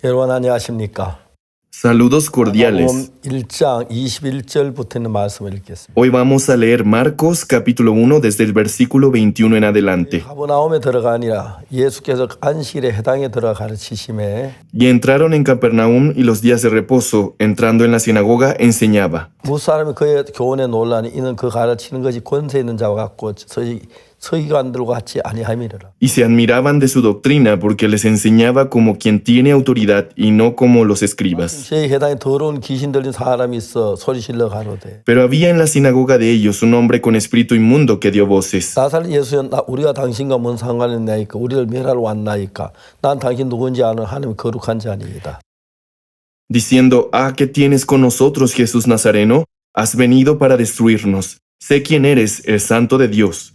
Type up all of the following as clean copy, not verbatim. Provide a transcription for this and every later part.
여러분 안녕하십니까? Saludos cordiales. 1장 21절부터 있는 말씀을 읽겠습니다. Hoy vamos a leer Marcos capítulo 1 desde el versículo 21 en adelante. 가버나움에 들어가니라 예수께서 안식일에 해당에 들어가 가르치심에 Y entraron en Capernaum y los días de reposo, entrando en la sinagoga, enseñaba. 무사람이 그의 교훈에 놀라니 이는 그 가르치는 것이 권세 있는 자와 같고 서기관들과 같이 아니함이라. Y se admiraban de su doctrina porque les enseñaba como quien tiene autoridad y no como los escribas. 제 해당에 더러운 귀신 들린 사람이 있어 소리질러 가로되 Pero había en la sinagoga de ellos un hombre con espíritu inmundo que dio voces. 나사렛 예수여 우리가 당신과 뭔 상관이 있나이까 우리를 멸하러 왔나이까 난 당신 누군지 아는 하나님 거룩한 자니이다. Diciendo, ¿qué tienes con nosotros, Jesús Nazareno? Has venido para destruirnos. Sé quién eres, el Santo de Dios.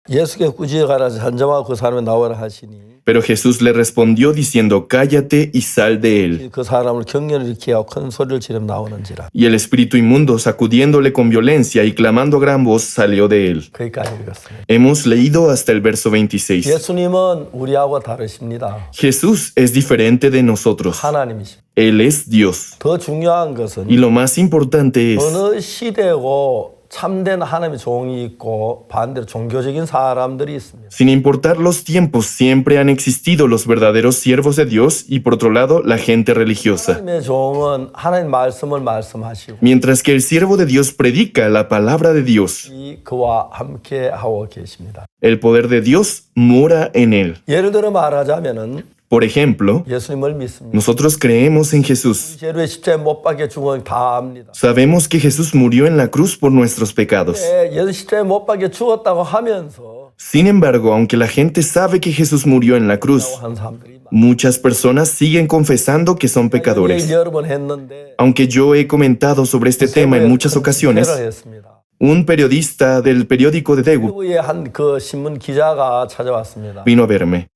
예수께 꾸짖어 가라 한자와 그 사람이 나오라 하시니 Pero Jesús le respondió diciendo, cállate y sal de él. 그 사람을 격렬히 일으키게 하고 큰 소리를 지르며 나오는지라. Y el espíritu inmundo, sacudiéndole con violencia y clamando a gran voz, salió de él. 거기까지 읽었습니다. Hemos leído hasta el verso 26. 예수님은 우리하고 다르십니다. Jesús es diferente de nosotros. 하나님이십니다. Él es Dios. 더 중요한 것은 Y lo más importante es, 어느 시대고 참된 하나님의 종이 있고 반대로 종교적인 사람들이 있습니다. sin importar los tiempos, siempre han existido los verdaderos siervos de Dios y por otro lado, la gente religiosa. 하나님의 종은 하나님 말씀을 말씀하시고 Mientras que el siervo de Dios predica la palabra de Dios, 그와 함께 하고 계십니다. el poder de Dios mora en él. 예를 들어 말하자면은 Por ejemplo, 예수님을 믿습니다. nosotros creemos en Jesús. 죄로의 십자에 못 박혀 죽은 다 압니다. Sabemos que Jesús murió en la cruz por nuestros pecados. 예수 십자에 못 박혀 죽었다고 하면서 Sin embargo, aunque la gente sabe que Jesús murió en la cruz, 한 사람들이 muchas personas siguen confesando que son pecadores. 여러 번 했는데 Aunque yo he comentado sobre este tema en muchas ocasiones, 했습니다. un periodista del periódico de Daegu 미국의 한 그 신문 기자가 찾아왔습니다. vino a verme.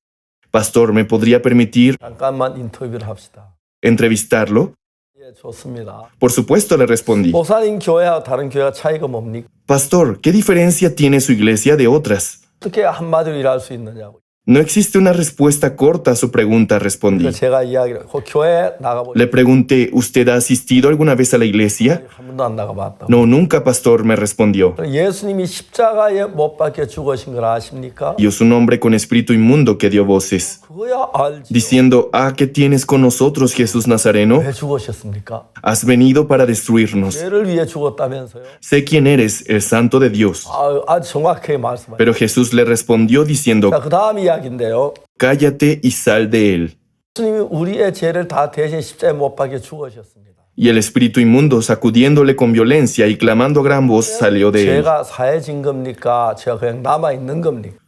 Pastor, ¿me podría permitir 잠깐만 인터뷰를 합시다. entrevistarlo? 예, 좋습니다. Por supuesto, le respondí. 목사님 교회와 다른 교회와 차이가 뭡니까? Pastor, ¿qué diferencia tiene su iglesia de otras? 어떻게 한마디로 일할 수 있느냐고. No existe una respuesta corta a su pregunta, respondí. 그래서 제가 이야기를 그 교회 나가보니 Le pregunté, ¿usted ha asistido alguna vez a la iglesia? 한 번도 안 나가봤다고. No, nunca, pastor, me respondió. 예수님이 십자가에 못 박혀 죽으신 걸 아십니까? Y es un hombre con espíritu inmundo que dio voces, 그거야 알지. diciendo, ¿qué tienes con nosotros, Jesús Nazareno? 왜 죽으셨습니까? Has venido para destruirnos. 죄를 위해 죽었다면서요? Sé quién eres, el Santo de Dios. 아주 정확하게 말씀하셨어요. Pero Jesús le respondió diciendo, 자, 그 다음 이야기인데요. cállate y sal de él. 예수님이 우리의 죄를 다 대신 십자가에 못 박혀 죽으셨습니다. Y el espíritu inmundo, sacudiéndole con violencia y clamando a gran voz, salió de él. 죄가 사해진 겁니까? 죄가 그냥 남아있는 겁니까?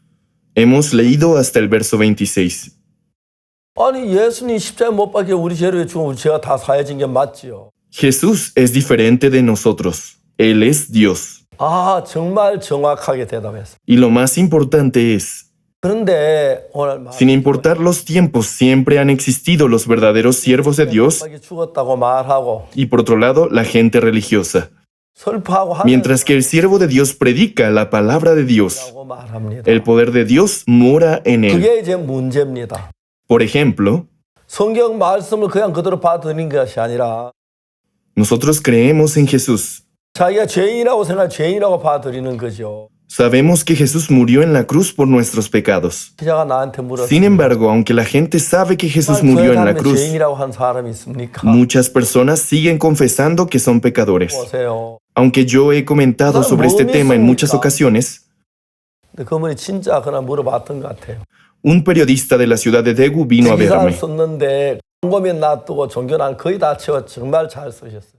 Hemos leído hasta el verso 26. 아니 예수님 십자가에 못 박혀 우리 죄를 죽으면 우리 죄가 다 사해진 게 맞지요. Jesús es diferente de nosotros. Él es Dios. 정말 정확하게 대답했어요. Y lo más importante es, 그런데 오늘 sin importar los tiempos, siempre han existido los verdaderos siervos de Dios 죽었다고 말하고 y por otro lado, la gente religiosa. 설파하고 Mientras que el siervo de Dios predica la palabra de Dios, 하고 말합니다. el poder de Dios mora en él. 그게 이제 문제입니다. Por ejemplo, 성경 말씀을 그냥 그대로 받아들이는 것이 아니라 nosotros creemos en Jesús. 자기가 죄인이라고 생각 죄인이라고 받아들이는 거죠. Sabemos que Jesús murió en la cruz por nuestros pecados. 기자가 나한테 물었어요. Sin embargo, aunque la gente sabe que Jesús murió en la cruz, 죄인이라고 한 사람이 있습니까? muchas personas siguen confesando que son pecadores. 보세요. Aunque yo he comentado sobre este tema en muchas ocasiones, 근데 그분이 진짜 그날 물어봤던 것 같아요. un periodista de la ciudad de Daegu vino a 기사를 verme. 썼는데 광고면 놔두고 종교난 거의 다 채워 정말 잘 쓰셨어요.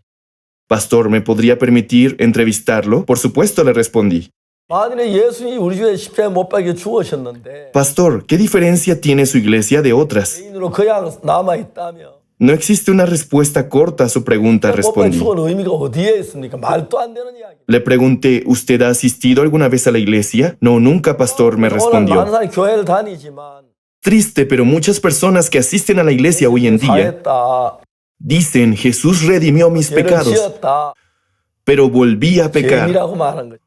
Pastor, ¿me podría permitir entrevistarlo? Por supuesto, le respondí. 만일에 예수님이 우리 주에 십자가에 못 박혀 죽으셨는데 Pastor, ¿qué diferencia tiene su iglesia de otras? 죄인으로 그냥 남아있다며 No existe una respuesta corta a su pregunta, 못 박혀 respondí. 죽은 의미가 어디에 있습니까? 말도 안 되는 이야기. Le pregunté, ¿usted ha asistido alguna vez a la iglesia? No, nunca, pastor, me 오늘 많은 respondió. 사람이 교회를 다니지만 Triste, pero muchas personas que asisten a la iglesia hoy en día 사했다. dicen, Jesús redimió mis 죄를 pecados, 지었다. pero volví a pecar. 죄인이라고 말한 거죠.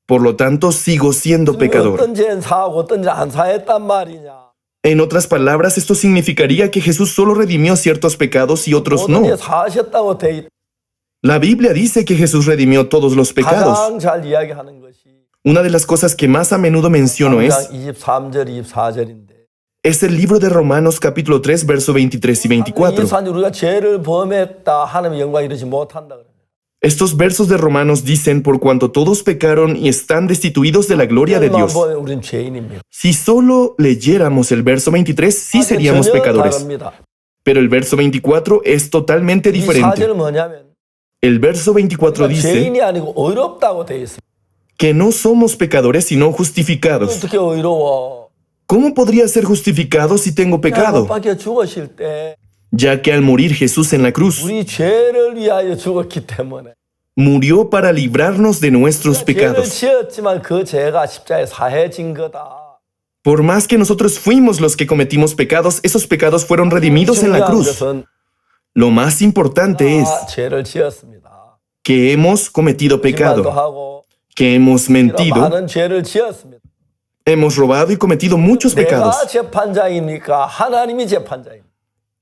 Por lo tanto, sigo siendo pecador. 어떤 죄는 사하고 어떤 죄는 안 사했단 말이냐. En otras palabras, esto significaría que Jesús solo redimió ciertos pecados y otros no. 모든 일 사하셨다고 돼 있다. La Biblia dice que Jesús redimió todos los pecados. 가장 잘 이야기하는 것이 Una de las cosas que más a menudo menciono 3장 23절 24절인데 es el libro de Romanos capítulo 3, verso 23 y 24. 24절 우리가 죄를 범했다 하나님의 영광 이루지 못한다 그럽니다. Estos versos de Romanos dicen, por cuanto todos pecaron y están destituidos de la gloria de Dios. 보면 우리는 죄인입니다. Si solo leyéramos el verso 23, sí seríamos 전혀 pecadores. 다릅니다. Pero el verso 24 es totalmente diferente. 24절은 뭐냐면 El verso 24 dice 죄인이 아니고 의롭다고 돼 있습니다. que no somos pecadores sino justificados. 어떻게 의로워? ¿Cómo podría ser justificado si tengo 못 pecado? 박혀 죽으실 때 Ya que al morir Jesús en la cruz, 우리 죄를 위하여 죽었기 때문에 murió para librarnos de nuestros 죄를 pecados. 지었지만 그 죄가 십자가에 사해진 거다. Por más que nosotros fuimos los que cometimos pecados, esos pecados fueron redimidos en la 중요한 cruz. 것은 Lo más importante es 죄를 지었습니다. que hemos cometido 거짓말도 pecado, 하고 que hemos mentido, 많은 죄를 지었습니다. hemos robado y cometido muchos pecados. 내가 재판장입니까? 하나님이 재판장입니다.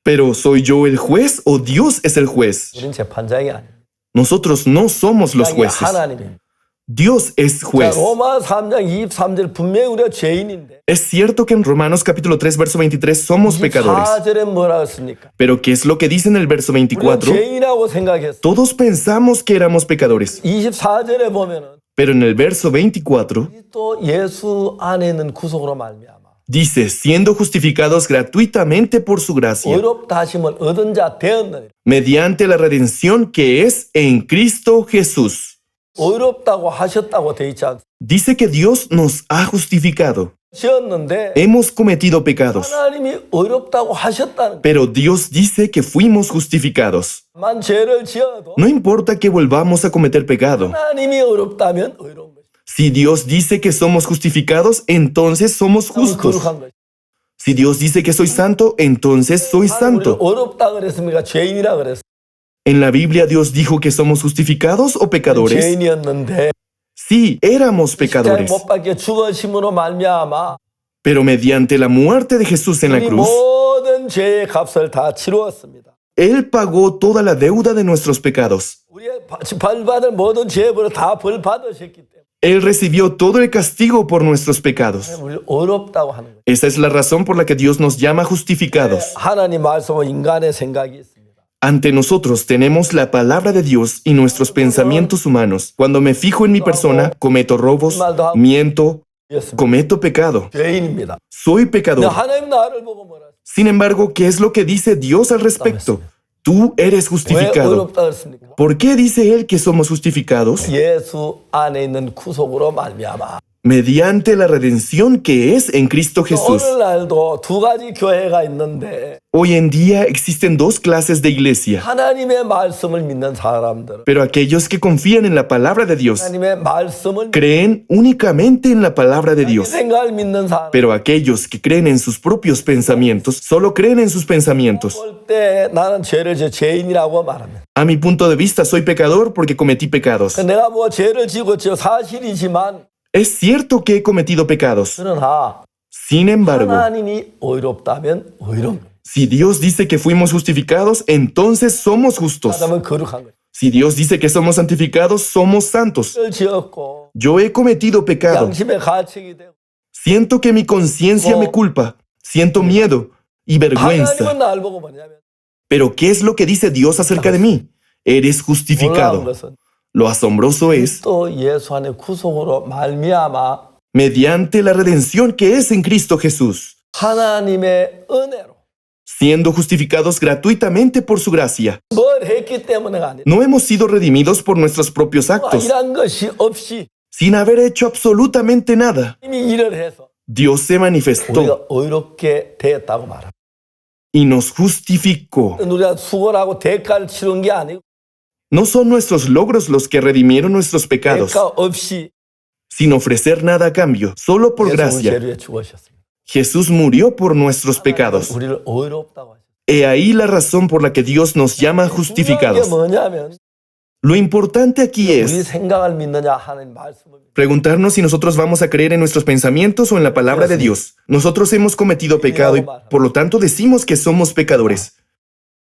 Pero ¿soy yo el juez o Dios es el juez? 우리는 재판장이 아닙니다. Nosotros no somos los jueces. 하나님입니다. Dios es 자, juez. 로마 3장 23절 분명히 우리가 죄인인데 Es cierto que en Romanos capítulo 3, verso 23 somos pecadores. 24절에 뭐라고 했습니까? Pero ¿qué es lo que dice en el verso 우리는 24? 죄인이라고 생각했어. Todos pensamos que éramos pecadores. 24절에 보면은 Pero en el verso 24 또 예수 안에 있는 구속으로 말미암아 dice, siendo justificados gratuitamente por su gracia, 의롭다 하심을 얻은 자 되었느니라. mediante la redención que es en Cristo Jesús. 의롭다고 하셨다고 돼 있지 않습니까? Dice que Dios nos ha justificado. 지었는데 Hemos cometido pecados. 하나님이 의롭다고 하셨다는 Pero Dios dice que fuimos justificados. 것만 죄를 지어도 No importa que volvamos a cometer pecado. 하나님이 의롭다면 의로운 것이다. Si Dios dice que somos justificados, entonces somos justos. 거룩한 것이다. Si Dios dice que soy santo, entonces soy 우리를 santo. 의롭다 그랬습니까? 죄인이라 그랬어. En la Biblia Dios dijo que somos justificados o pecadores. 죄인이었는데 Sí, éramos 십자가에 pecadores. 못 박혀 죽으심으로 말미암아 Pero mediante la muerte de Jesús en la 우리 cruz, 모든 죄의 값을 다 치루었습니다. Él pagó toda la deuda de nuestros pecados. 우리의 벌받을 모든 죄벌을 다 벌받으셨기 때문에 Él recibió todo el castigo por nuestros pecados. 우리를 의롭다고 하는 거예요. Esa es la razón por la que Dios nos llama justificados. 하나님 말씀은 인간의 생각이 있습니다. Ante nosotros tenemos la palabra de Dios y nuestros pensamientos humanos. Cuando me fijo en mi persona, cometo robos, miento, cometo pecado. 죄인입니다. Soy 근데 pecador. 하나님 나를 보고 뭐라 했어요? Sin embargo, ¿qué es lo que dice Dios al respecto? Tú eres 왜 justificado. 의롭다 그랬습니까? ¿Por qué dice Él que somos justificados? 예수 안에 있는 구속으로 말미암아. Mediante la redención que es en Cristo Jesús. 오늘날도 두 가지 교회가 있는데 Hoy en día existen dos clases de iglesia, 하나님의 말씀을 믿는 사람들은 pero aquellos que confían en la palabra de Dios 하나님의 말씀을 creen únicamente en la palabra de 자기 Dios. 생각을 믿는 사람 Pero aquellos que creen en sus propios pensamientos, solo creen en sus pensamientos. 볼 때 나는 죄를 져 죄인이라고 말합니다. A mi punto de vista, soy pecador porque cometí pecados. 내가 뭐 죄를 지고 저 사실이지만 Es cierto que he cometido pecados. 그러나 Sin embargo, 하나님이 의롭다면 의로운 거예요. si Dios dice que fuimos justificados, entonces somos justos. 하나님은 거룩한 거예요. Si Dios dice que somos santificados, somos santos. 죄를 지었고 Yo he cometido pecado. 양심의 가책이 되고 Siento que mi conciencia me culpa. Siento miedo y vergüenza. 하나님은 나를 보고 뭐냐면 Pero ¿qué es lo que dice Dios acerca de mí? Eres 놀라운 justificado. 것은 Lo asombroso es, 또 예수 안의 구속으로 말미암아 mediante la redención que es en Cristo Jesús, 하나님의 은혜로 siendo justificados gratuitamente por su gracia. 뭘 했기 때문에가 아니라 No hemos sido redimidos por nuestros propios actos, 이란 것이 없이 sin haber hecho absolutamente nada. 이미 일을 해서 Dios se manifestó 우리가 의롭게 되었다고 말합니다. y nos justificó. 우리가 수고를 하고 대가를 치른 게 아니고 No son nuestros logros los que redimieron nuestros pecados, 대가 없이 sin ofrecer nada a cambio, solo por 예수 우리 gracia. 죄를 위해 죽으셨습니다. Jesús murió por nuestros pecados. 우리를 의롭다고 하셨습니다. He ahí la razón por la que Dios nos llama 중요한 게 justificados. 뭐냐면 Lo importante aquí 우리 es 생각을 믿느냐 하나님 말씀을 믿느냐. preguntarnos si nosotros vamos a creer en nuestros pensamientos o en la palabra de Dios. Nosotros hemos cometido pecado y por lo tanto decimos que somos pecadores.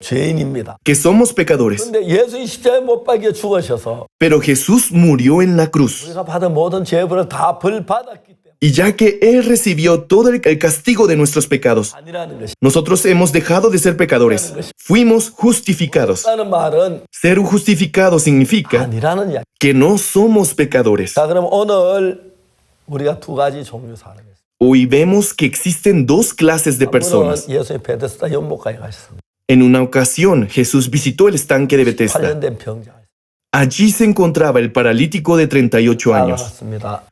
죄인입니다. Que somos pecadores. 그런데 예수의 십자가에 못 박혀 죽으셔서 Pero Jesús murió en la cruz. 우리가 받은 모든 죄벌을 다 벌받았기 때문에 Y ya que Él recibió todo el castigo de nuestros pecados, 아니라는 것이. nosotros hemos dejado de ser pecadores. Fuimos justificados. 라는 말은 Ser justificado significa 아니라는 이야기. que no somos pecadores. 자, 그럼 오늘 우리가 두 가지 종류 사람이 있어요. Hoy vemos que existen dos clases de 한 분은 personas. 예수의 베데스다 연못가에 가셨습니다. En una ocasión, Jesús visitó el estanque de Bethesda. 8년 된 병자가 Allí se encontraba el paralítico de 38 años. 나갔습니다.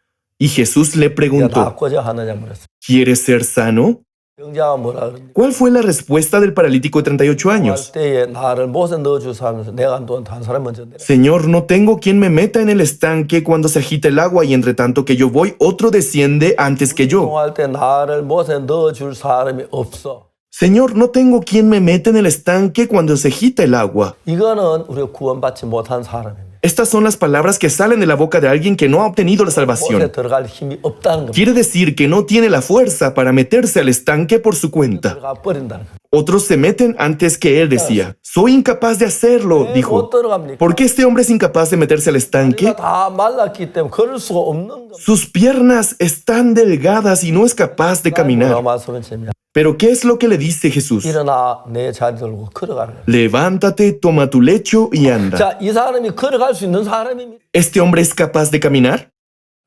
Y Jesús le preguntó, 낫고자 하느냐 물었습니다. ¿quieres ser sano? 병자가 뭐라 그러냐. ¿Cuál fue la respuesta del paralítico de 38 할 años? 때에 나를 못에 넣어주사 하면서 내가 안 도는 다른 사람 먼저 내려. Señor, no tengo quien me meta en el estanque cuando se agita el agua y entre tanto que yo voy, otro desciende antes que yo. 운동할 때 나를 못에 넣어줄 사람이 없어. Señor, no tengo quien me meta en el estanque cuando se agita el agua. 이거는 우리가 구원받지 못한 사람입니다. Estas son las palabras que salen de la boca de alguien que no ha obtenido la 못에 salvación. 들어갈 힘이 없다는 겁니다. Quiere decir que no tiene la fuerza para meterse al estanque por su cuenta. 들어가 버린다는 겁니다. Otros se meten antes que él decía. Soy incapaz de hacerlo, 못 dijo. 들어갑니까? ¿Por qué este hombre es incapaz de meterse al estanque? 우리가 다 말랐기 때문에 걸을 수가 없는 겁니다. Sus piernas están delgadas y no es capaz de 뭐라고 caminar. 말씀은 재미야. Pero ¿qué es lo que le dice Jesús? 일어나 내 자리 들고 걸어가라. Levántate, toma tu lecho y anda. 자, 이 사람이 걸어갈 수 있는 사람입니다. ¿Este hombre es capaz de caminar?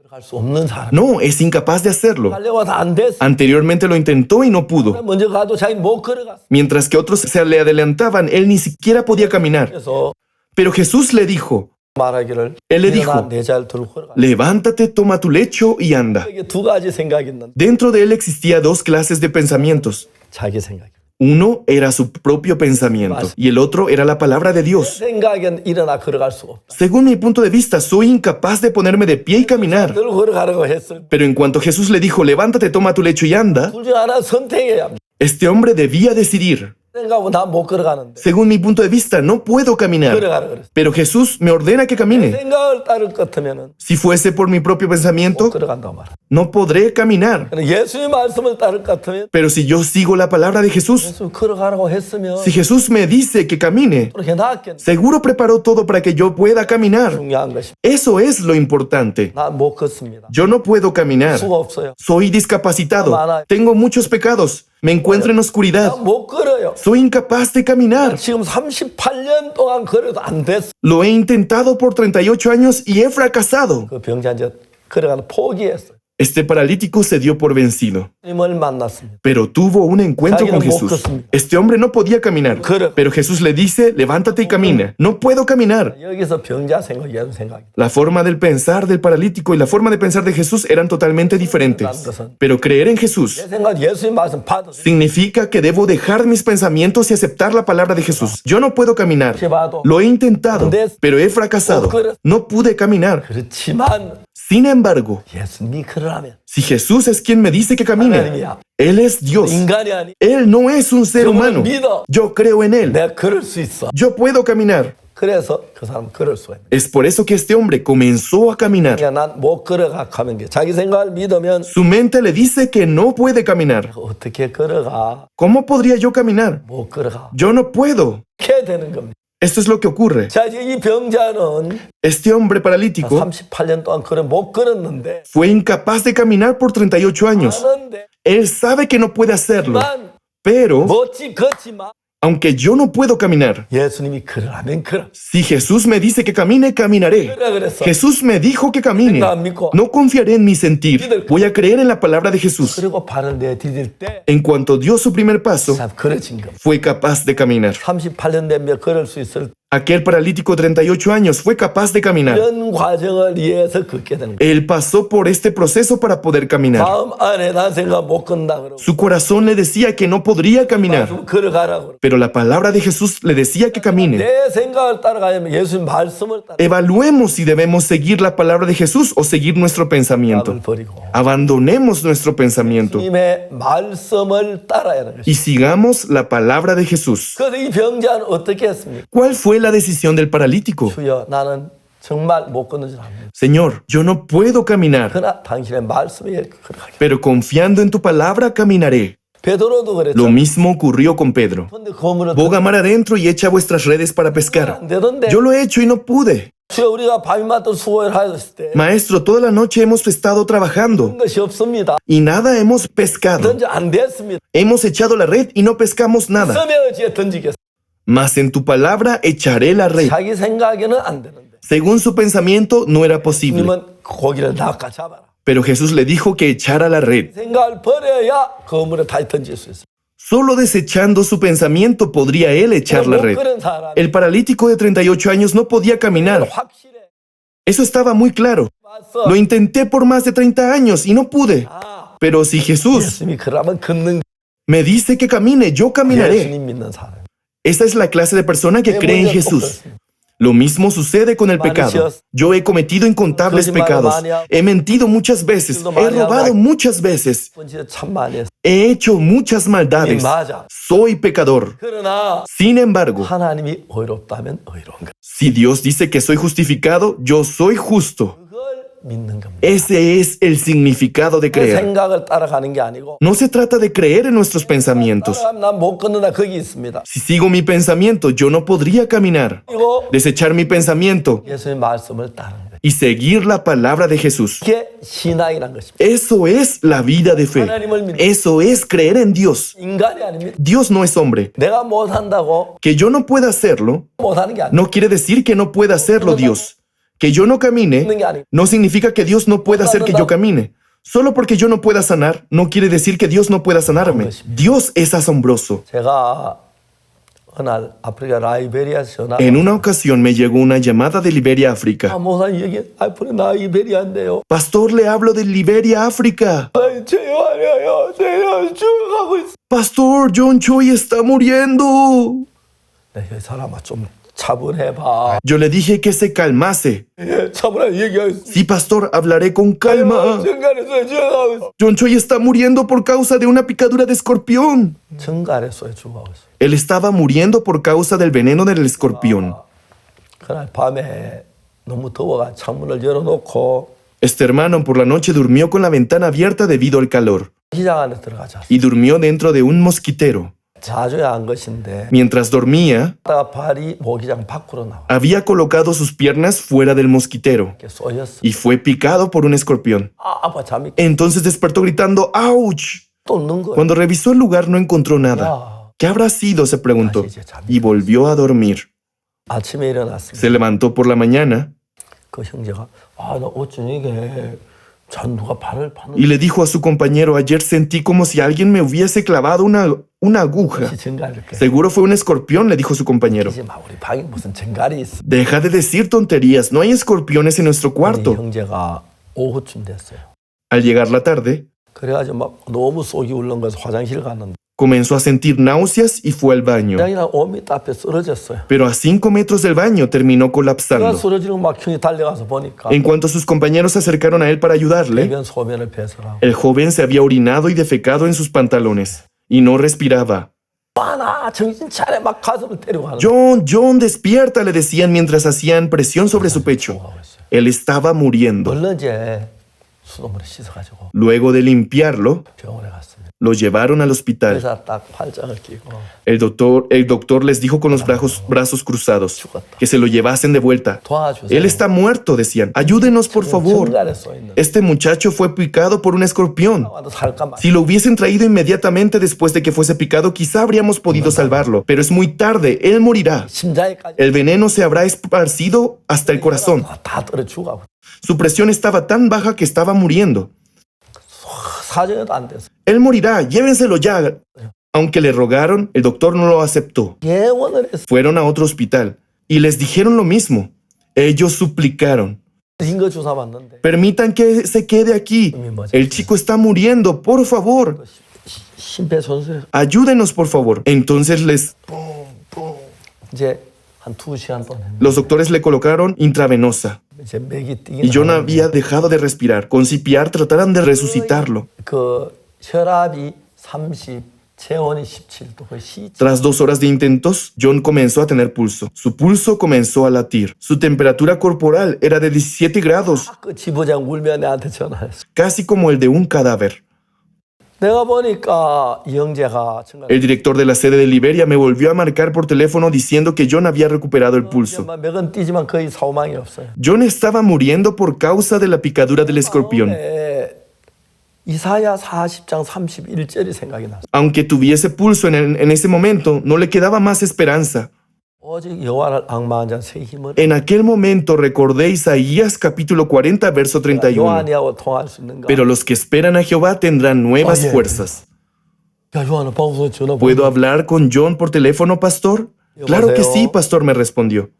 걸어갈 수 없는 사람. No, es incapaz de hacerlo. 하려고 다 안 됐어. Anteriormente lo intentó y no pudo. 먼저 가도 자기 못 걸어갔어. Mientras que otros se le adelantaban, él ni siquiera podía caminar. 그래서 Pero Jesús le dijo, 말하기를 Él le 일어나 dijo, 내 자리 들고 걸어가라. levántate, toma tu lecho y anda. 이게 두 가지 생각이 있는데 Dentro de él existía dos clases de pensamientos. 자기 생각. Uno era su propio pensamiento y el otro era la palabra de Dios. 생각엔 일어나 걸어갈 수가 없다. Según mi punto de vista, soy incapaz de ponerme de pie y caminar. 들고 걸어가라고 했을 때 Pero en cuanto Jesús le dijo, levántate, toma tu lecho y anda, 둘 중 하나 선택해야 합니다. este hombre debía decidir. 생각하고 난 못 걸어가는데 Según mi punto de vista, no puedo caminar. 걸어가라 그랬어. Pero Jesús me ordena que camine. 생각을 따를 것 같으면은 Si fuese por mi propio 못 pensamiento, 걸어간다고 말아. no podré caminar. 예수의 말씀을 따를 것 같으면 Pero si yo sigo la palabra de Jesús, 예수 걸어가라고 했으면 si Jesús me dice que camine, 그렇게 나았겠네. seguro preparó todo para que yo pueda caminar. 중요한 것이 Eso es lo importante. 난 못 걷습니다. Yo no puedo caminar. 수가 없어요. Soy discapacitado. Tengo muchos pecados. Me encuentro en oscuridad. 난 못 걸어요. Soy incapaz de caminar. 지금 38년 동안 걸어도 안 됐어. Lo he intentado por 38 años y he fracasado. 그 병자 이제 걸어가는 포기했어요. Este paralítico se dio por vencido, 주님을 만났습니다. pero tuvo un encuentro con Jesús. Este hombre no podía caminar, pero Jesús le dice, levántate y camina. No puedo caminar. 여기서 병자 생각, 예수 생각이. La forma del pensar del paralítico y la forma de pensar de Jesús eran totalmente diferentes. Pero creer en Jesús 내 생각 예수의 말씀 받아. significa que debo dejar mis pensamientos y aceptar la palabra de Jesús. Yo no puedo caminar. Lo he intentado, pero he fracasado. No pude caminar. 그렇지만 Sin embargo, 예수님이 그러라면 si Jesús es quien me dice que camine, Él es Dios. 인간이 아니. Él no es un ser humano. Yo creo en Él. 내가 걸을 수 있어. Yo puedo caminar. 그래서 그 사람 걸을 수가 있는. Es por eso que este hombre comenzó a caminar. 그러니까 난못 걸어가 하면 게 자기 생각을 믿으면 Su mente le dice que no puede caminar. 어떻게 걸어가? ¿Cómo podría yo caminar? 못 걸어가. Yo no puedo. 이렇게 되는 겁니다. Esto es lo que ocurre. 자, 이제 이 병자는 Este hombre paralítico 38년 동안 못 걸었는데 fue incapaz de caminar por 38 años. 하는데 Él sabe que no puede hacerlo, 만 pero 멋지 걷지마. aunque yo no puedo caminar, 예수님이 걸으라면 걸어. si Jesús me dice que camine, caminaré. 그래 그랬어. Jesús me dijo que camine. 안 믿고. No confiaré en mi sentir. Voy a creer en la palabra de Jesús. 그리고 발을 내디딜 때 En cuanto dio su primer paso, 참 걸어진 겁니다. fue capaz de caminar. 38년 되면 걸을 수 있을 Aquel paralítico de 38 años fue capaz de caminar. 이런 과정을 위해서 걷게 되는 거예요. Él pasó por este proceso para poder caminar. 마음 안에 난 생각 못 건다 그러고 Su corazón le decía que no podría caminar, 좀 걸어가라고 그러고 pero la palabra de Jesús le decía que camine. 내 생각을 따라가면 예수님 말씀을 따라 Evaluemos si debemos seguir la palabra de Jesús o seguir nuestro pensamiento. 생각을 버리고 Abandonemos nuestro pensamiento 주님의 말씀을 따라야 하는 것이. y sigamos la palabra de Jesús. 그래서 이 병자는 어떻게 했습니까? ¿Cuál fue la decisión del paralítico. 주여 나는 정말 못 걷는 줄 압니다. Señor, yo no puedo caminar, 그러나 당신의 말씀에 걸어가겠다. pero confiando en tu palabra caminaré. 베드로도 그랬죠. Lo mismo ocurrió con Pedro. 근데 그물을 Boga mar adentro y echa vuestras redes para pescar. 안 되던데. Yo lo he hecho y no pude. 주여 우리가 밤낮도 수고를 하였을 때 Maestro, toda la noche hemos estado trabajando 그런 것이 없습니다. y nada hemos pescado. 던져 안 됐습니다. Hemos echado la red y no pescamos nada. 섬에 의지에 던지겠습니다. Mas en tu palabra echaré la red. 자기 생각에는 안 되는데. Según su pensamiento, no era posible. 주님은 고기를 낚아 잡아라. Pero Jesús le dijo que echara la red. 생각을 버려야 그물에 다시 던질 수 있어요. Solo desechando su pensamiento podría él echar la 못 red. 그런 사람이 El paralítico de 38 años no podía caminar. 확실해. Eso estaba muy claro. 왔어. Lo intenté por más de 30 años y no pude. 아, Pero si Jesús 예수님이 그러면 걷는 me dice que camine, yo caminaré. 예수님 믿는 사람. Esa es la clase de persona que cree en Jesús. Lo mismo sucede con el pecado. Yo he cometido incontables pecados. He mentido muchas veces. He robado muchas veces. 진짜 참 많이 했어. He hecho muchas maldades. 맞아. Soy pecador. 그러나 Sin embargo, 하나님이 의롭다면 의로운가? si Dios dice que soy justificado, yo soy justo. 그걸 믿는 겁니다. Ese es el significado de 그 creer. 생각을 따라가는 게 아니고 No se trata de creer en nuestros pensamientos. 난못 걷는다 거기 있습니다. Si sigo mi pensamiento, yo no podría caminar. 그리고 Desechar mi pensamiento 예수님의 말씀을 따르는 거예요. y seguir la palabra de Jesús. 이게 신앙이란 것입니다. Eso es la vida de fe. Eso es creer en Dios. 인간이 아닙니다. Dios no es hombre. 내가 못한다고 Que yo no pueda hacerlo 못하는 게 아니에요. no quiere decir que no pueda hacerlo Dios. Que yo no camine no significa que Dios no pueda hacer que yo camine. Solo porque yo no pueda sanar no quiere decir que Dios no pueda sanarme. Dios es asombroso. 제가 어느 날 아프리카 라이베리아에서 전화 En una ocasión me llegó una llamada de Liberia, África. 목사님 여기 아프리카 라이베리아인데요. Pastor, le hablo de Liberia, África. 아이 제발요. 제가 죽어가고 있어. Pastor, John Choi está muriendo. 이 사람아 좀 차분해봐. Yo le dije que se calmase. 차분하게 얘기하겠어. Sí, pastor, hablaré con calma. 정갈에서 죽어가고 있어. John Choi está muriendo por causa de una picadura de escorpión. 정갈에서 죽어가고 있어. Él estaba muriendo por causa del veneno del escorpión. 그날 밤에 너무 더워가 창문을 열어놓고 Este hermano por la noche durmió con la ventana abierta debido al calor 기장 안에 들어가자. y durmió dentro de un mosquitero. 자주 한 것인데 Mientras dormía, 다가 발이 모기장 밖으로 나와. había colocado sus piernas fuera del mosquitero 이렇게 쏘였어. y fue picado por un escorpión. 아파 잠이 Entonces despertó gritando ¡Auch! 또 넣는 거야. Cuando revisó el lugar no encontró nada. 야, ¿Qué habrá sido? Se preguntó y volvió a dormir. 아침에 일어났습니다. Se levantó por la mañana 그 형제가 나 어쩐 이게 전 누가 발을 파는 y le dijo a su compañero, ayer sentí como si alguien me hubiese clavado una aguja. 것이 정갈 이렇게. Seguro fue un escorpión, le dijo su compañero. 이제 막 우리 방에 무슨 정갈이 있어. Deja de decir tonterías, no hay escorpiones en nuestro 이 cuarto. 형제가 오후쯤 됐어요. Al llegar la tarde, 그래가지고 막 너무 속이 울렁거려서 화장실 갔는데 comenzó a sentir náuseas y fue al baño. 그냥 5m 앞에 쓰러졌어요. Pero a 5 metros del baño terminó 그가 colapsando. 쓰러지는 막 형이 달려가서 보니까 En cuanto sus compañeros se acercaron a él para ayudarle, 배변 소변을 배설하고 el joven se había orinado y defecado en sus pantalones y no respiraba. 나 정신 차려 막 가슴을 때리고 하는 John, John, despierta, le decían mientras hacían presión sobre su pecho. Él estaba muriendo. 얼른 이제 수돗물에 씻어가지고 Luego de limpiarlo, 병원에 갔습니다. lo llevaron al hospital. 의사 딱 팔짱을 끼고 El doctor les dijo con los brazos cruzados que se lo llevasen de vuelta. 도와주세요. Él está muerto, decían. Ayúdenos, por favor. 정갈에 써 있는 Este muchacho fue picado por un escorpión. 와도 살까 말. Si lo hubiesen traído inmediatamente después de que fuese picado, quizá habríamos podido salvarlo. Pero es muy tarde, él morirá. 심장에까지 El veneno se habrá esparcido hasta el corazón. 다 떨어 죽어. Su presión estaba tan baja que estaba muriendo. 사정에도 안 됐어. Él morirá, llévenselo ya. Aunque le rogaron, el doctor no lo aceptó. 예원을 했어. Fueron a otro hospital y les dijeron lo mismo. Ellos suplicaron. 링거 주사 맞는데 Permitan que se quede aquí. El chico está muriendo, por favor. 심폐소생 Ayúdenos, por favor. Entonces 이제 한 2시간 동안 했는데 los doctores le colocaron intravenosa. 이제 맥이 뛰긴 Y John había dejado de respirar. Con CPR trataran de resucitarlo. 그 혈압이 체온이 17도. 거의 시. Tras 2 horas de intentos, John comenzó a tener pulso. Su pulso comenzó a latir. Su temperatura corporal era de 17 grados, 그 지부장 울며 내한테 전화했어. casi como el de un cadáver. 내가 보니까 이 형제가 정말 El director de la sede de Liberia me volvió a marcar por teléfono diciendo que John había recuperado el pulso. 맥은 뛰지만 거의 사망이 없어요. John estaba muriendo por causa de la picadura del escorpión. 이사야 40장 31절이 생각이 났어. Aunque tuviese pulso en ese momento, no le quedaba más esperanza. 오직 여호와를 앙망한 자 새 힘을. En aquel momento recordé Isaías capítulo 40, verso 31. 요한이하고 통할 수 있는가? Pero los que esperan a Jehová tendrán nuevas fuerzas. 야, 요한아, 방송 전화. ¿Puedo hablar con John por teléfono, pastor? Claro que sí, pastor, me respondió.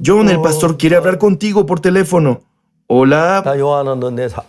John, el pastor quiere hablar contigo por teléfono. Hola. 나 요한아,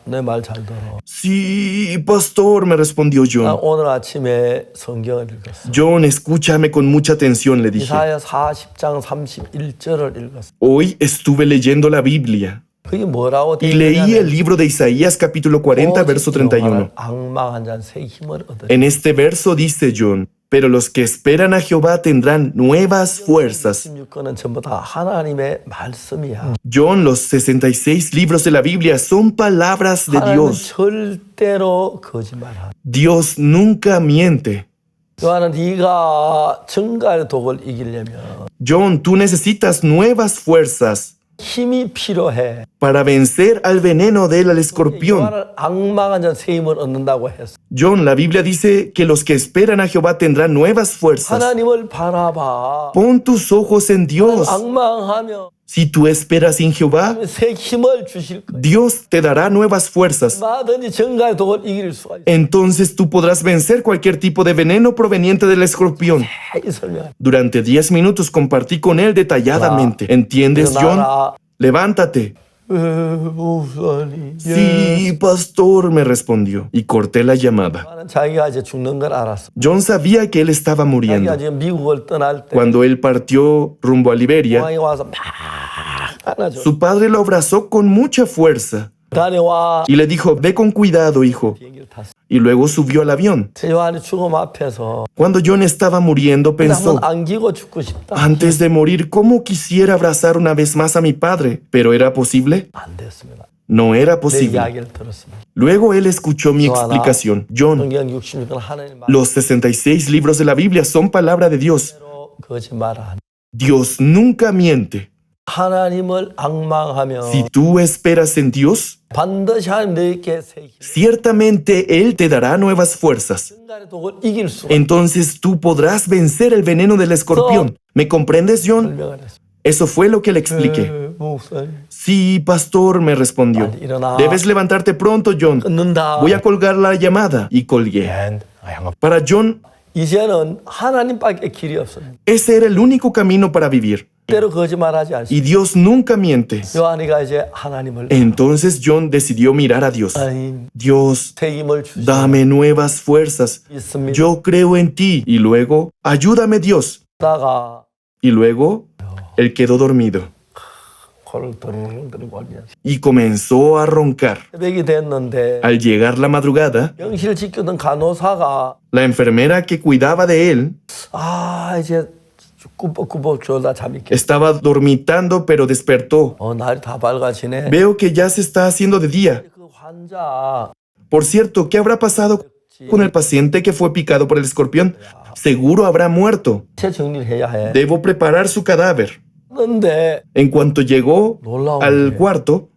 내 말 잘 들어. Sí, pastor, me respondió 나 John. 오늘 아침에 성경을 읽었어. John, escúchame con mucha atención, le dije. 이사야 40장 31절을 읽었어. Hoy estuve leyendo la Biblia 그게 뭐라고 y leí el libro de Isaías capítulo 40, verso 31. 앙망한 자 새 힘을 얻으리. En este verso dice John, pero los que esperan a Jehová tendrán nuevas fuerzas. 16권은 전부 다 하나님의 말씀이야. John, los 66 libros de la Biblia son palabras de 하나님은 Dios. 절대로 거짓말하지. Dios nunca miente. 요한은 네가 증가의 독을 이기려면 John, tú necesitas nuevas fuerzas 힘이 필요해. para vencer al veneno del escorpión. 요한은 앙망한 자 새 힘을 얻는다고 했어. John, la Biblia dice que los que esperan a Jehová tendrán nuevas fuerzas. 하나님을 바라봐. Pon tus ojos en Dios. 앙망하면 Si tú esperas en Jehová, 새 힘을 주실 거야. Dios te dará nuevas fuerzas. 얼마든지 증가의 독을 이길 수가 있어. Entonces tú podrás vencer cualquier tipo de veneno proveniente del escorpión. 이 설명. Durante 10 minutos compartí con él detalladamente. ¿Entiendes, John? Levántate. 목사님. Sí, pastor, me respondió. Y corté la llamada. 요한은 자기가 이제 죽는 걸 알았어. John sabía que él estaba muriendo. 자기가 지금 미국을 떠날 때 Cuando él partió rumbo a Liberia, 요한이 와서 막 안아줘. su padre lo abrazó con mucha fuerza 다녀와. y le dijo, ve con cuidado, hijo. 비행기를 탔어. Y luego subió al avión. 요한이 죽음 앞에서 Cuando John estaba muriendo, pensó, 한번 안기고 죽고 싶다. antes de morir, ¿cómo quisiera abrazar una vez más a mi padre? ¿Pero era posible? 안 됐습니다. No era 내 posible. 이야기를 들었습니다. Luego él escuchó mi explicación. John, 성경 66권 하나님 los 66 libros de la Biblia son palabra de Dios. 말대로 거짓말 안. Dios nunca miente. 하나님을 앙망하며 Si tú esperas en Dios, 반드시 하나님 너에게 새 힘. ciertamente Él te dará nuevas fuerzas. 인간의 독을 이길 수가 Entonces tú podrás vencer el veneno del escorpión. ¿Me comprendes, John? 설명을 했어. Eso fue lo que le expliqué. 목사님. Sí, pastor, me respondió. 빨리 일어나. Debes levantarte pronto, John. 끊는다. Voy a colgar la llamada. Y colgué. Para John, 이제는 하나님밖에 길이 없어요. ese era el único camino para vivir. 때로 거짓말하지 않습니다. Y Dios nunca miente. 요한이가 이제 하나님을 Entonces John decidió mirar a Dios. 하나님 Dios, 새 힘을 주시고 dame nuevas fuerzas. 있습니다. Yo creo en ti. Y luego, ayúdame, Dios. 다가 Y luego, él quedó dormido 코를 드르륵 들고 앉아. y comenzó a roncar. 새벽이 됐는데 Al llegar la madrugada, 병실 지키던 간호사가 la enfermera que cuidaba de él 이제 꾸벅꾸벅 졸다 잠이 깼. estaba dormitando, pero despertó. 날이 다 밝아지네. Veo que ya se está haciendo de día. 그 환자 Por cierto, ¿qué habrá pasado con el paciente que fue picado por el escorpión? Seguro habrá muerto. 체 정리를 해야 해. Debo preparar su cadáver. 그런데 En cuanto llegó 놀라운 al 게 cuarto,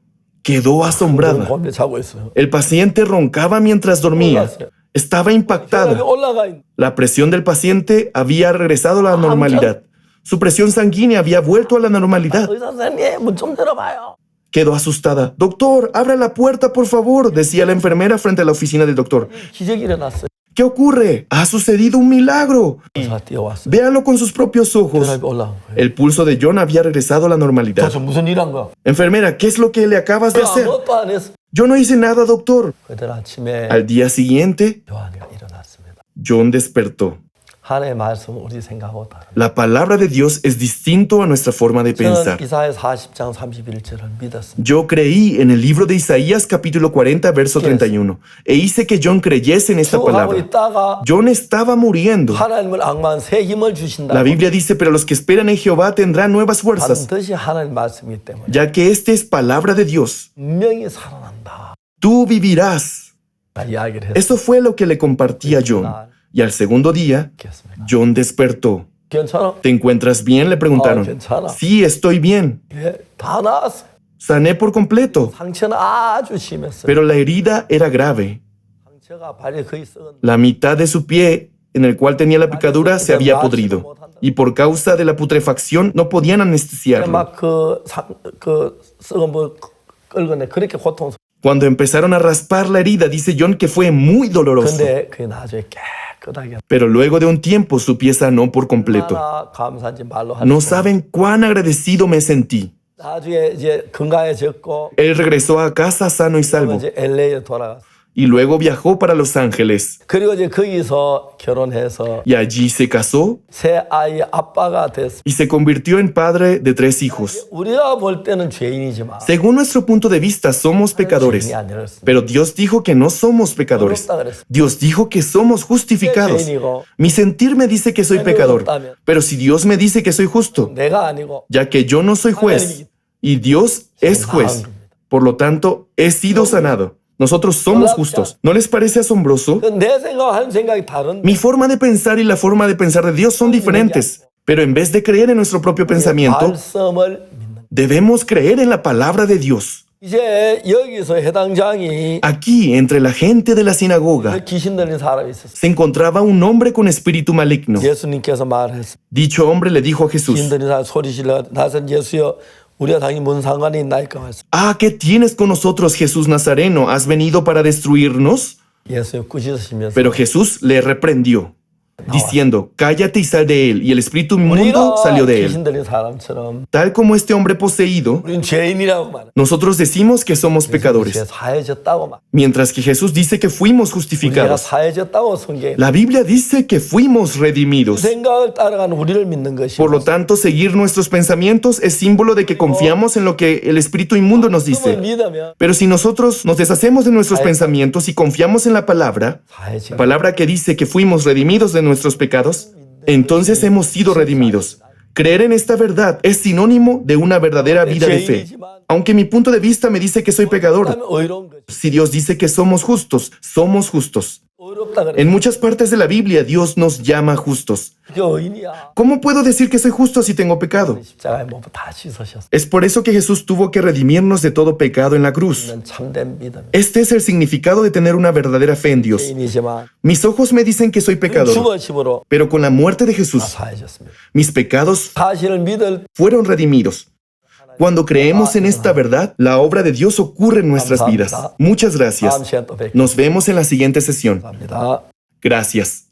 quedó asombrada. 밤에 자고 있어요. El paciente roncaba mientras dormía. Estaba impactada. 혈압이 올라가 있는. La presión del paciente había regresado a la normalidad. Su presión sanguínea había vuelto a la normalidad. 의사 선생님 문 좀 열어봐요. Quedó asustada. Doctor, abra la puerta, por favor, decía la enfermera frente a la oficina del doctor. 기적이 일어났어요. ¿Qué ocurre? Ha sucedido un milagro. 의사가 뛰어왔어요. Véalo con sus propios ojos. 혈압이 올라간 거예요. El pulso de John había regresado a la normalidad. 도대체 무슨 일 한 거야? Enfermera, ¿qué es lo que le acabas de hacer? 아무것도 안 했어. Yo no hice nada, doctor. 그날 아침에 Al día siguiente, 요한이가 일어났습니다. John despertó. 하나님의 말씀은 우리 생각하고 다릅니다. La palabra de Dios es distinto a nuestra forma de 저는 pensar. 이사야 40장 31절을 믿었습니다. Yo creí en el libro de Isaías capítulo 40 verso 31 e hice que John creyese en esta 하고 palabra. 있다가 John estaba muriendo. 하나님을 악마한 새 힘을 주신다. La Biblia dice, pero los que esperan en Jehová tendrán nuevas fuerzas, 반드시 하나님 말씀이기 때문에 ya que este es palabra de Dios. 분명히 살아난다. Tú vivirás. 이야기를 했습니다. Eso fue lo que le compartí a John. Y al segundo día, John despertó. 괜찮아? ¿Te encuentras bien? Le preguntaron. 괜찮아. Sí, estoy bien. 예, 다 나았어요. Sané por completo. 상처는 아주 심했어요. Pero la herida era grave. 상처가 발이 거의 썩은. La mitad de su pie, en el cual tenía la picadura, se había podrido. Y por causa de la putrefacción no podían anestesiarlo. 막그 썩은 뭐 끌거네. 그렇게 고통스러워. Cuando empezaron a raspar la herida, dice John que fue muy doloroso. 근데 그게 나중에 깨끗하게. Pero luego de un tiempo su pie sanó por completo. 얼마나 감사한지 말로 할 No 수 없어요. saben cuán agradecido me sentí. 나중에 이제 건강해졌고 Él regresó a casa sano y salvo 이제 LA에 돌아갔어. y luego viajó para Los Ángeles. 그리고 이제 거기서 결혼해서 Y allí se casó 새 아이 아빠가 됐어. y se convirtió en padre de 3 hijos. 우리가 볼 때는 죄인이지만 Según nuestro punto de vista, somos pecadores. 죄인이 아니었어. Pero Dios dijo que no somos pecadores. 어렵다 그랬어. Dios dijo que somos justificados. Mi sentir me dice que soy pecador. Pero si Dios me dice que soy justo, 내가 아니고 ya que yo no soy juez y Dios es juez, por lo tanto, he sido sanado. Nosotros somos justos. ¿No les parece asombroso? 내 생각과 하는 생각이 다른. Mi forma de pensar y la forma de pensar de Dios son diferentes. Pero en vez de creer en nuestro propio pensamiento, 말씀을 믿는. debemos creer en la palabra de Dios. 이제 여기서 해당장이 Aquí, entre la gente de la sinagoga, 귀신 들린 사람이 있었어. se encontraba un hombre con espíritu maligno. 예수님께서 말했어. Dicho hombre le dijo a Jesús, 귀신 들린 사람 소리 질러 나선 예수여 우리가 당연히 무슨 상관이 있나이까 말했어. ah, ¿qué tienes con nosotros, Jesús Nazareno? ¿Has venido para destruirnos? 예수여 꾸짖으시면서 Pero Jesús le reprendió, diciendo, cállate y sal de él. Y el espíritu inmundo salió de 귀신 él. 들린 사람처럼 Tal como este hombre poseído, 우리는 죄인이라고 말해. nosotros decimos que somos pecadores, 사해졌다고 말. mientras que Jesús dice que fuimos 우리가 justificados. 사해졌다고 성경에. La Biblia dice que fuimos redimidos. 생각을 따라가는 우리를 믿는 것이. Por lo tanto, seguir nuestros pensamientos es símbolo de que confiamos en lo que el espíritu inmundo nos dice. 믿으면 Pero si nosotros nos deshacemos de nuestros pensamientos y confiamos en la palabra que dice que fuimos redimidos de nuestros pecados, entonces hemos sido redimidos. Creer en esta verdad es sinónimo de una verdadera vida de fe. Aunque mi punto de vista me dice que soy pecador, 어려운 것이. si Dios dice que somos justos, somos justos. 어렵다 그래. En muchas partes de la Biblia, Dios nos llama justos. 그게 어인이야. ¿Cómo puedo decir que soy justo si tengo pecado? 십자가에 못 다 씻으셨어. Es por eso que Jesús tuvo que redimirnos de todo pecado en la cruz. 참된 믿음. Este es el significado de tener una verdadera fe en Dios. 죄인이지만 Mis ojos me dicen que soy pecador, 죽어심으로 pero con la muerte de Jesús, 사해졌습니다. mis pecados 사실을 믿을 fueron redimidos. Cuando creemos en esta verdad, la obra de Dios ocurre en nuestras vidas. Muchas 다음 gracias. 시간 또 뵙겠습니다. Nos vemos en la siguiente sesión. 감사합니다. Gracias.